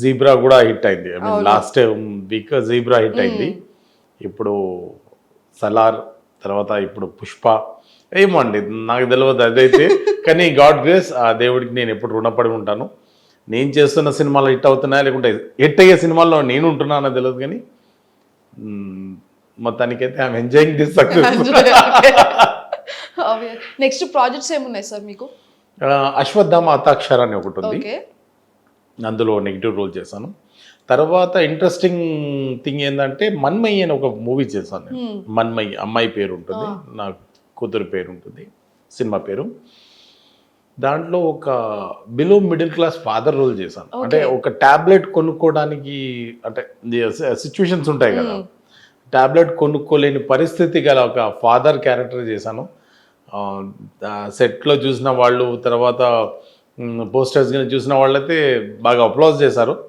Zebra కూడా hit అయింది. I mean అవును. లాస్ట్ వీక్ జీబ్రా హిట్ అయింది. ఇప్పుడు సలార్, తర్వాత ఇప్పుడు పుష్ప. ఏమో అండి నాకు తెలియదు అదైతే. కానీ గాడ్ గ్రేస్, ఆ దేవుడికి నేను ఎప్పుడు రుణపడి ఉంటాను. నేను చేస్తున్న సినిమాలు హిట్ అవుతున్నాయా లేకుంటే హిట్ అయ్యే సినిమాల్లో నేను ఉంటున్నానో తెలియదు, కానీ మొత్తానికైతే I'm enjoying this success. Next projects ఏమున్నాయి సార్ మీకు? అశ్వత్థామ హతాక్షర అని ఒకటి ఉంది, ఓకే. అందులో నెగిటివ్ రోల్ చేశాను. తర్వాత ఇంట్రెస్టింగ్ థింగ్ ఏంటంటే మన్మయి అని ఒక మూవీ చేశాను నేను. మన్మయి, అమ్మాయి పేరు ఉంటుంది, నా కూతురు పేరు ఉంటుంది, సినిమా పేరు. దాంట్లో ఒక below middle class father role చేశాను. అంటే ఒక ట్యాబ్లెట్ కొనుక్కోవడానికి, అంటే సిచ్యువేషన్స్ ఉంటాయి కదా, ట్యాబ్లెట్ కొనుక్కోలేని పరిస్థితి గల ఒక ఫాదర్ క్యారెక్టర్ చేశాను. సెట్లో చూసిన వాళ్ళు, తర్వాత పోస్టర్స్ కానీ చూసిన వాళ్ళైతే బాగా అప్లాజ్ చేశారు.